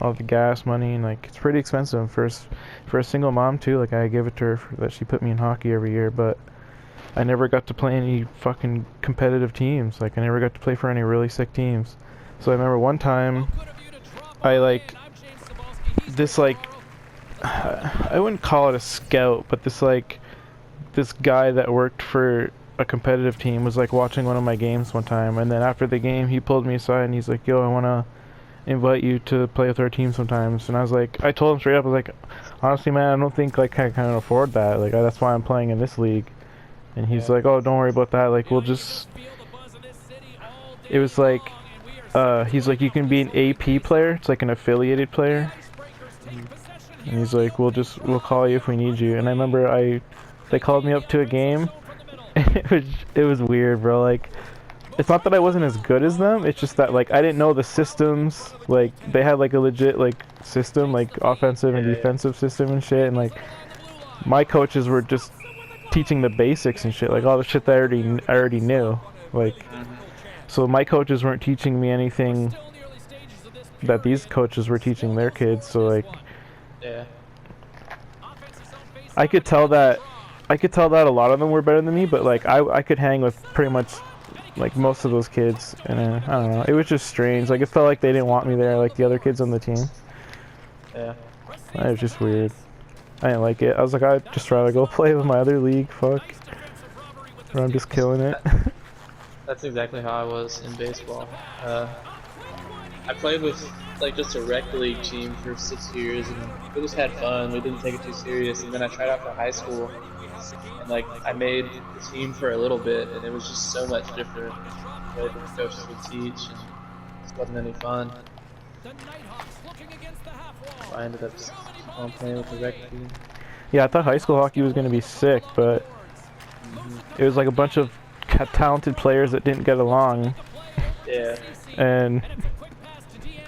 all the gas money, and like it's pretty expensive for a single mom too. Like I give it to her for that she put me in hockey every year, but I never got to play any fucking competitive teams. Like I never got to play for any really sick teams. So I remember one time I like this like I wouldn't call it a scout, but this guy that worked for a competitive team was like watching one of my games one time, and then after the game he pulled me aside and he's like, "Yo, I wanna invite you to play with our team sometimes." And I was like, I told him straight up, I was like, honestly, man, I don't think like I can afford that. Like that's why I'm playing in this league. And he's like, "Oh, don't worry about that. Like we'll just." It was like, he's like, "You can be an AP player. It's like an affiliated player." And he's like, we'll call you if we need you." And I remember they called me up to a game. It was weird, bro. Like, it's not that I wasn't as good as them. It's just that like I didn't know the systems. Like they had like a legit like system, like offensive and defensive system and shit. And like my coaches were just teaching the basics and shit, like all the shit that I already knew. Like, so my coaches weren't teaching me anything that these coaches were teaching their kids. So like, Yeah. I could tell that a lot of them were better than me, but like I could hang with pretty much like most of those kids, and I don't know, it was just strange. Like it felt like they didn't want me there, like the other kids on the team. Yeah. It was just weird. I didn't like it. I was like, I'd just rather go play with my other league, fuck. Where I'm just killing it. That's exactly how I was in baseball. I played with like just a rec league team for 6 years, and we just had fun. We didn't take it too serious. And then I tried out for high school, and like I made the team for a little bit, and it was just so much different. The way the coaches would teach, and it just wasn't any fun. So I ended up just playing with the rec team. Yeah, I thought high school hockey was gonna be sick, but it was like a bunch of talented players that didn't get along. Yeah. And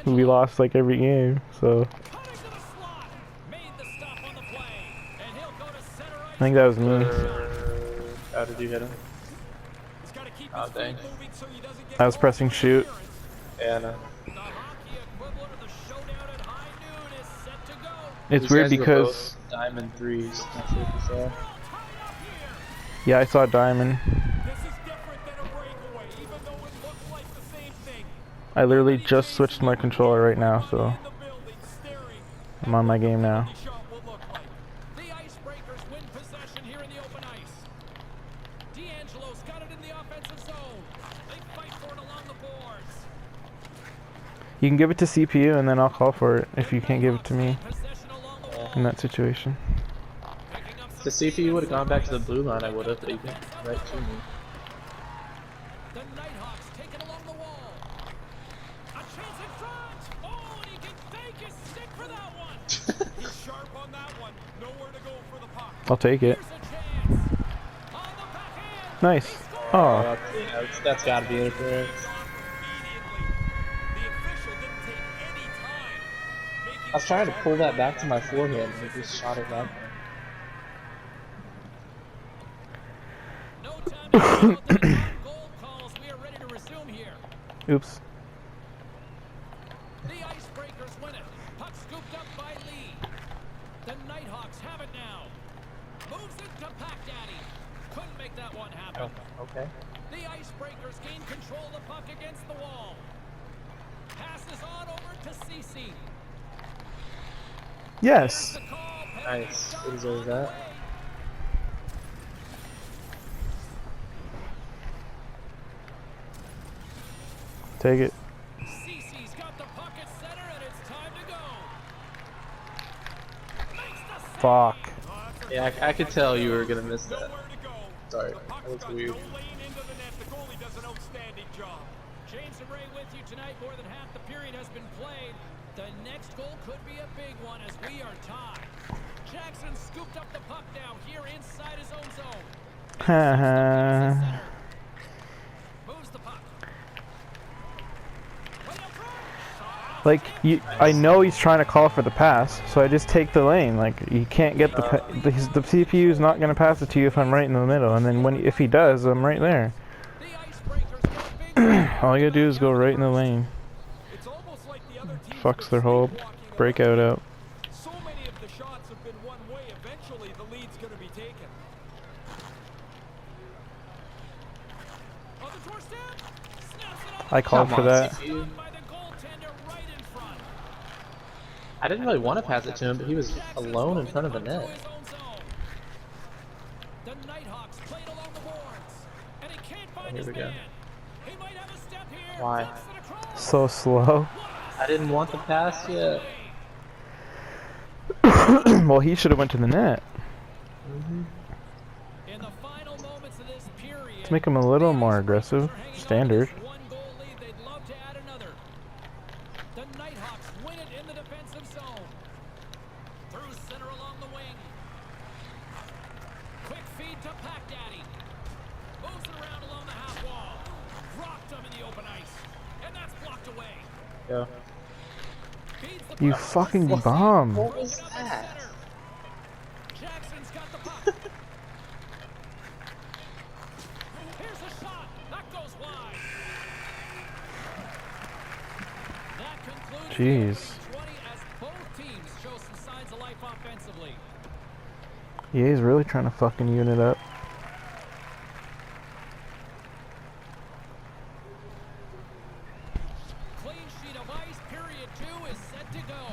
we lost like every game, so I think that was me. How did you hit him? Oh dang. I was pressing shoot. Yeah, I know. It's These weird guys were because both diamond threes. Not sure if you saw. yeah, I saw diamond. I literally just switched my controller right now, so I'm on my game now. You can give it to CPU and then I'll call for it if you can't give it to me in that situation. If the CPU would have gone back to the blue line, I would have, but you can right to me. I'll take it. Nice. Oh. That's gotta be interference. I was trying to pull that back to my forehand and he just shot it back. Oops. The Icebreakers win it. Puck scooped up by Lee. The Nighthawks have it now. Moves it to Pack Daddy. Couldn't make that one happen. Oh, okay. The Icebreakers gain control of the puck against the wall. Passes on over to CC. Yes. Nice. What deserves that? Take it. CC's got the puck at center and it's time to go. Fuck. Yeah, I could tell you were gonna miss that. Sorry, that was weird. James and Ray with you tonight. More than half the period has been played. The next goal could be a big one as we are tied. Jackson scooped up the puck now here inside his own zone. Haha. Moves the puck. Like, I know he's trying to call for the pass, so I just take the lane. Like, you can't get the CPU is not gonna pass it to you if I'm right in the middle, and then if he does, I'm right there. All you gotta do is go right in the lane. It's almost like the other team fucks their whole breakout out. So many of the shots have been one way. Eventually, the lead's going to be taken. On the doorstep, snaps it up. I called for that. CPU. By the goaltender right in front. I didn't really want to pass it to him, but he was alone in front of the net. The Nighthawks played along the boards, and he can't find Here his we go. man. He might have a step here. Why? Flips it across. So slow. I didn't want the pass yet. Well, he should have went to the net. In the final moments of this period, Let's make him a little more aggressive. Standard. one goal lead, they'd love to add another. The Nighthawks win it in the defensive zone. Through center along the wing. Quick feed to Pack Daddy. Moves it around along the half wall. Rocked him in the open ice. And that's blocked away. Yeah. Feeds the You puck. fucking bum. What was that? Jackson's got the puck. Here's a shot. That goes wide. That concludes the Jeez. opening 20 as both teams show some signs of life offensively. EA's really trying to fucking unit up. Clean sheet of ice. Period 2 is set to go.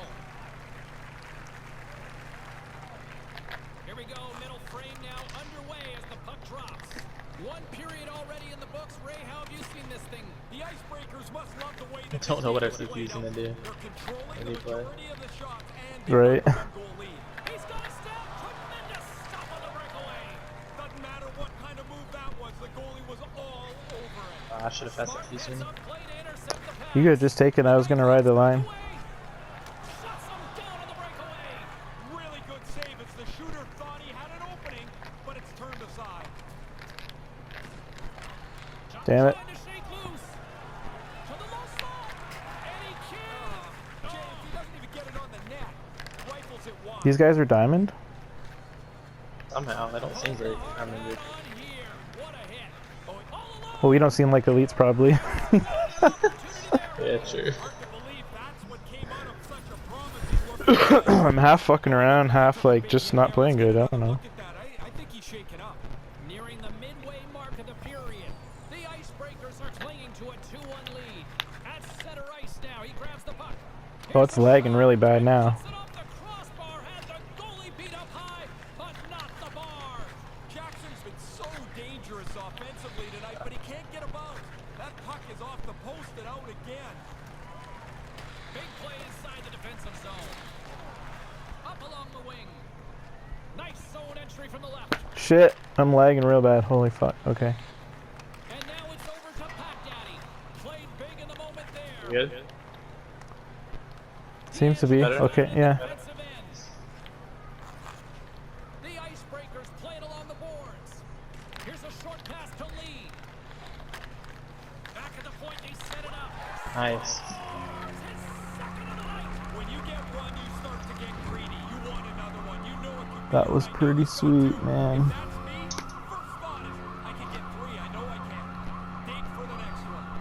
Here we go. Middle frame now underway as the puck drops. One period already in the books. Ray, how have you seen this thing? The Icebreakers must love the way I don't know what our CPU's gonna do. they're controlling Maybe the play. majority of the shots and Right. the goal lead. He's got a step. Tremendous stop on the breakaway. Doesn't matter what kind of move that was. The goalie was all over it. I should have passed it too soon. Up play to intercept the pass. You could have just taken. I was gonna ride the line. Shuts him down on the breakaway. Really good save. It's the shooter thought he had an opening, but it's turned aside. Damn it. Trying to shake loose. To the low slot. And he can't. James, he doesn't even get it on the net. Rifles it wide. These guys are diamond. Somehow, I don't seem very talented. On here. What a hit. Oh, all alone. Well, we don't seem like elites, probably. Yeah, true. Hard to believe that's what came out of such a promising look. I'm half fucking around, half like just not playing good. I don't know. Look at that. I think he's shaken up. Nearing the midway mark of the period, the Icebreakers are clinging to a 2-1 lead. At center ice now, he grabs the puck. Oh, it's lagging really bad now. Puts it off the crossbar, had the goalie beat up high, but not the bar. Jackson's been so dangerous offensively tonight, but he can't get about. That puck is off the post and out again. Big play inside the defensive zone. Up along the wing. Nice zone entry from the left. Shit, I'm lagging real bad. Holy fuck. Okay. And now it's over to Pack Daddy. Played big in the moment there. Good? Seems to be. Better? Okay, yeah. Defensive ends. The Icebreakers play it along the boards. Here's a short pass to Lee. Back at the point, they set it up. Nice. His second of the night. When you get one, you start to get greedy. You want another one. You know it could be That was right now. pretty sweet, man. If that's me, first thought is, I can get 3. I know I can. Dig for the next one.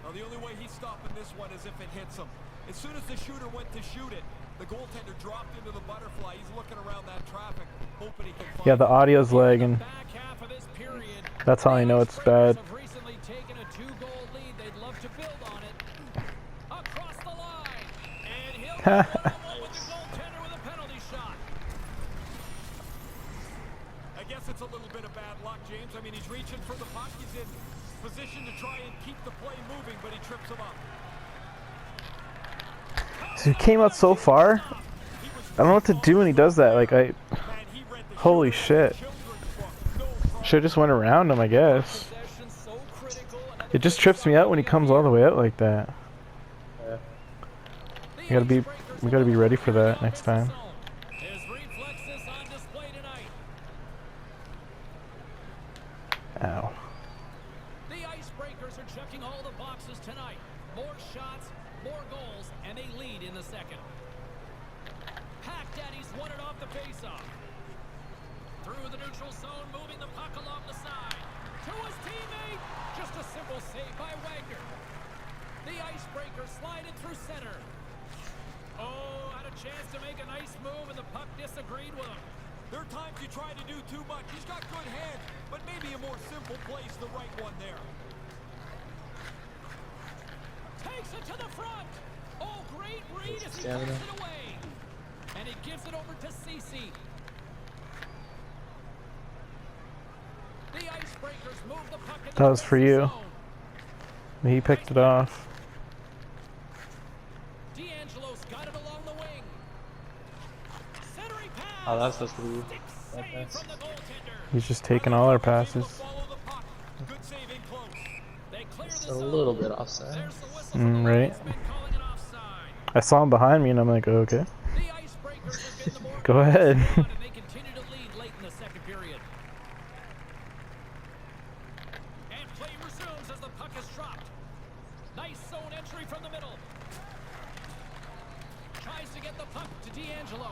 Now, the only way he's stopping this one is if it hits him. As soon as the shooter went to shoot it, the goaltender dropped into the butterfly. He's looking around that traffic, hoping he can find Yeah, the audio's lagging. back half of this period. That's how I know it's bad. Have recently taken a 2-goal lead. They'd love to build on it. Across the line. And he'll go one-on-one with the goaltender with a penalty shot. I guess it's a little bit of bad luck, James. I mean, he's reaching for the puck. He's in position to try and keep the play moving, but he trips him up. So he came out so far. I don't know what to do when he does that. Like, Man, he read the holy shit. children's book. No problem. Should've just went around him, I guess. Possession so critical. It just trips me out when he comes all the way out like that. Yeah. We gotta be ready for that next time. His reflexes on display tonight. Ow. The Icebreakers are checking all the boxes tonight. More shots, more goals, and they lead in the second. Pack Daddy's won it off the faceoff. Through the neutral zone, moving the puck along the side. To his teammate. Just a simple save by Wagner. The icebreaker slided through center. Oh, had a chance to make a nice move, and the puck disagreed with him. There are times you try to do too much. He's got good hands, but maybe a more simple play's the right one there. Takes it to the front. Oh, great read as he Stamina. takes it away. And he gives it over to Cece. The icebreakers move the puck in the That was for you. zone. He picked it off. D'Angelo's got it along the wing. Centering pass. Oh, that's supposed to be. Stick that save pass. from the goaltender. He's just taking all our passes. Follow the puck. Good save in close. They clear the It's a zone. little bit offside. There's the whistle from the Right. linesman calling it offside. I saw him behind me and I'm like, okay. The icebreakers have been the more Go ahead. aggressive one, and they continue to lead late in the second period. And play resumes as the puck is dropped. Nice zone entry from the middle. Tries to get the puck to D'Angelo.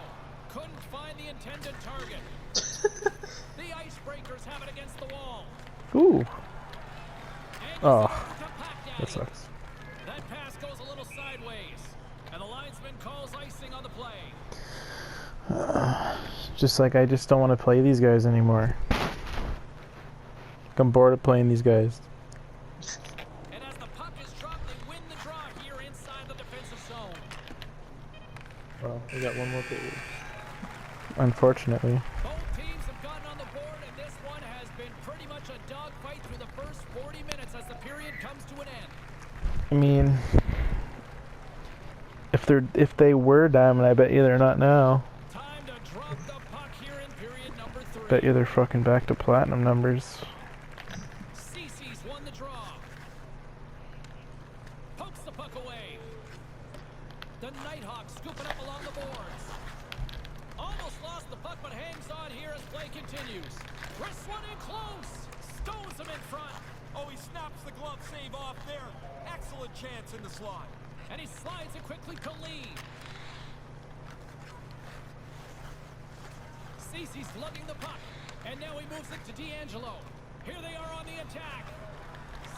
Couldn't find the intended target. The icebreakers have it against the wall. Ooh, And Oh, it's over to Pack that Daddy. sucks. That pass goes a little sideways, and the linesman calls icing on the play. Just like I just don't want to play these guys anymore. I'm bored of playing these guys. And as the puck is dropped, they win the draw here inside the defensive zone. Well, we got one more period. Unfortunately. Both teams have gotten on the board, and this one has been pretty much a dogfight through the first 40 minutes as the period comes to an end. I mean, if they were diamond, I bet you they're not now. Time to drop the puck here in period number 3. Bet you they're fucking back to platinum numbers. Cece's won the draw. Pokes the puck away. The Nighthawks scooping up along the boards. Almost lost the puck, but hangs on here as play continues. Wrists one in close. Stones him in front. Oh, he snaps the glove save off there. Excellent chance in the slot. And he slides it quickly to Lee. Cece's lugging the puck. And now he moves it to D'Angelo. Here they are on the attack.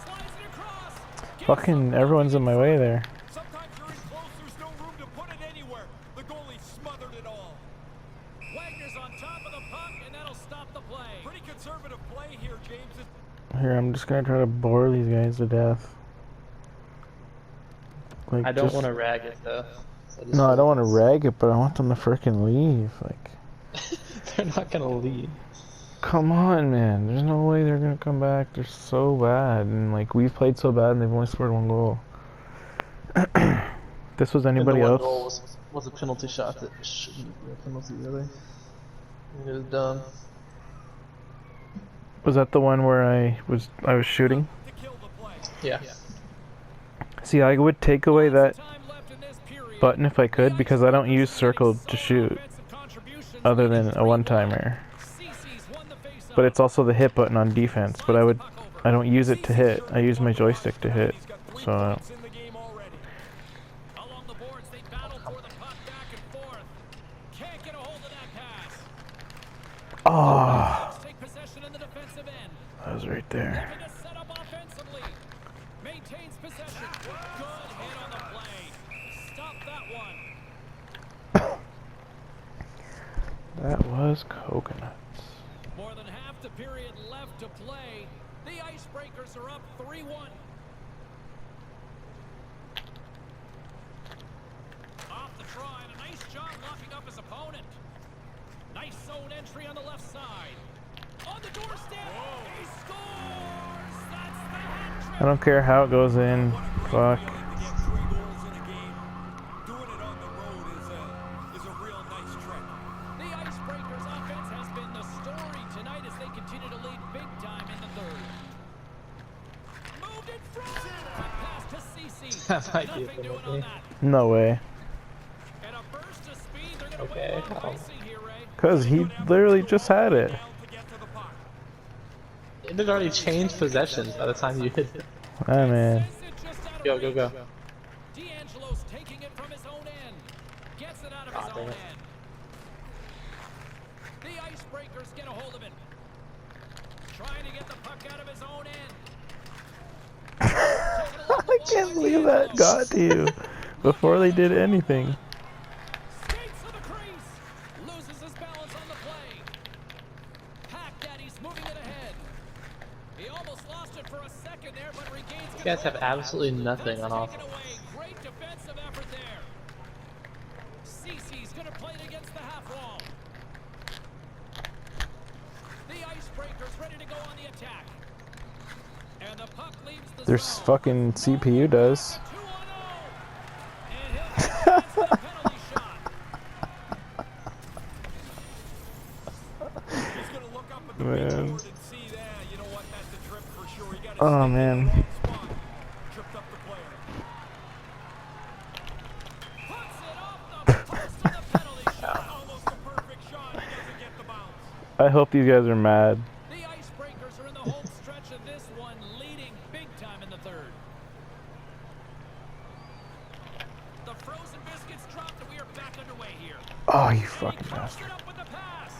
Slides it across. Gives Fucking them everyone's in my way there. Sometimes you're in close, there's no room to put it anywhere. The goalie smothered it all. Wagner's on top of the puck, and that'll stop the play. Pretty conservative play here, James. Here, I'm just gonna try to bore these guys to death. Like, I don't just- want to rag it though. So just No, I don't want to rag it, but I want them to freaking leave. Like, They're not gonna lead. come on, man. There's no way they're gonna come back. They're so bad, and like we've played so bad, and they've only scored one goal. This was anybody and the one else? goal was a penalty shot that shouldn't be a penalty, really. It was dumb. Was that the one where I was shooting? To kill the play. Yeah. See, I would take away that Time left in this period. button if I could, because I don't use circle to shoot, other than a one-timer. Cece's won the faceoff. But it's also the hit button on defense. But I don't use it to hit. I use my joystick to hit. He's got 3 So points in the game already. Along the boards, they battle for the puck back and forth. Can't get a hold of that pass. oh, Take possession in the defensive end. that was right there. Looking to set up offensively. Maintains possession. Good hit on the play. Stop that one. That was coconuts. More than half the period left to play. The Icebreakers are up 3-1. Off the try, and a nice job locking up his opponent. Nice zone entry on the left side. On the doorstep, he scores! That's the hat trick! I don't care how it goes in. Fuck. To get 3 goals in a game, doing it on the road is a real nice trick. The Icebreakers offense has been the story tonight as they continue to lead big time in the third. Moved in front! Quick pass to Cece. That might be a Nothing doing penalty. on that. No way. And a burst of speed. They're going to Okay, win how? icing here, Ray. Cause he literally just had it. Down to get to the puck. It had already changed possessions by the time you hit it. Ah, man. Sends it just out of Go, reach. go, go. D'Angelo's taking it from his own end. Gets it out of his Ah, dang own it. end. The Icebreakers get a hold of it. Trying to get the puck out of his own end. I can't believe that got to you before they did anything. Skates to the crease. Loses his balance on the play. Hacked at, he's moving it ahead. He almost lost it for a second there, but regains You guys have absolutely nothing on taken offense. away. Great defensive effort there. CC's gonna play it against the half wall. The Icebreakers ready to go on the attack. And the puck leaves the There's zone. fucking CPU does. 2-on-0. And he'll take the chance for the penalty shot. He's gonna look up at the Man. big board and see that. You know what? That's a trip for sure. He got Oh man. spot. Tripped up the player. Puts it off the post of the penalty shot. Almost a perfect shot. He doesn't get the bounce. I hope these guys are mad. The Icebreakers are in the home stretch of this one, leading big time in the third. The frozen biscuits dropped and we are back underway here. Oh, you And he fucking crushed bastard. it up with the pass.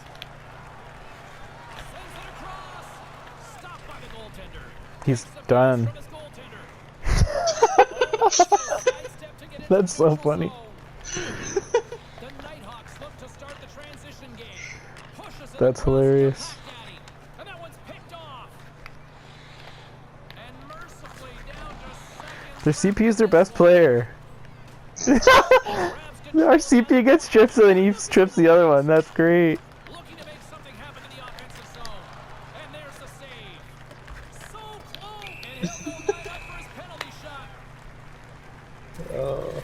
Sends it across. Stopped by the goaltender. He's Takes the pass done. from his goaltender. Sidestep to get into That's so the neutral funny. zone. The Nighthawks look to start the transition game. Pushes it That's across hilarious. to Daddy, and that one's picked off. And mercifully down to seconds. Their CP is their best player. Our CP gets trips and then he trips the other one. That's great. Looking to make something happen in the offensive zone. And there's the save. So close. And he'll go right up for his penalty shot. Oh.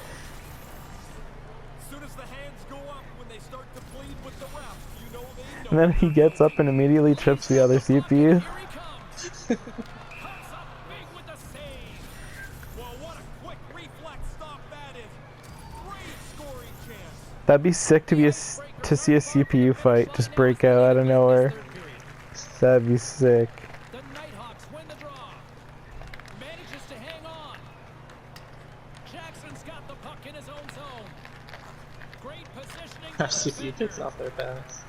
As soon as the hands go up when they start to plead with the ref, you know they know. And then he gets up and immediately trips the other CPU. Here he comes. Comes up big with the save. Well, what a quick reflex stop that is. Great scoring chance. That'd be sick to to see a CPU fight just break out of nowhere. That'd be sick. The Nighthawks win the draw. Manages to hang on. Jackson's got the puck in his own zone. Great positioning. Our CPU picks off their pass.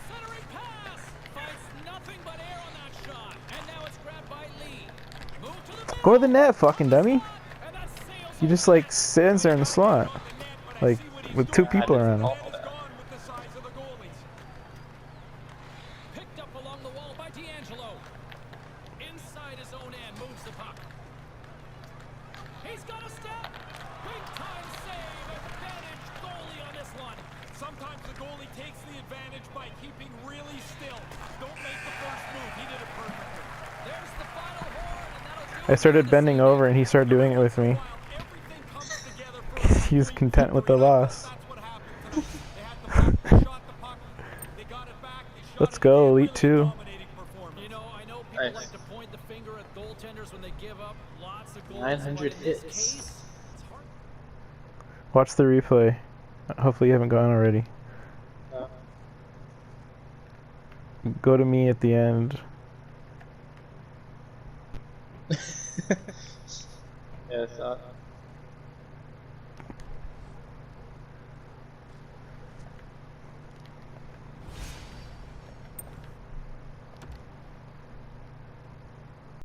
Centering pass. Finds nothing but air on that shot. And now it's grabbed by Lee. Move to the middle. Go to the net, fucking dummy. And that sails He just like stands there in the slot. Like with two people around him. Gone with the size of the goalies. picked up along the wall by D'Angelo. Inside his own end, moves the puck. He's got a step. Big time save. Advantage goalie on this one. Sometimes the goalie takes the advantage by keeping really still. Don't make the first move. He did it perfectly. There's the final horn, and that'll do I it started for the bending second. over and he started doing it with me. While everything comes together for He was content with the loss. That's what happened tonight. They had the puck, they shot the puck, they got it back, they shot Let's it go, again. Elite Really 2. dominating performance. You know, I know people Nice. like to point the finger at goaltenders when they give up lots of goals. 900 but in this hits. case, it's hard. Watch the replay. Hopefully you haven't gone already. Go to me at the end. Yeah, I thought.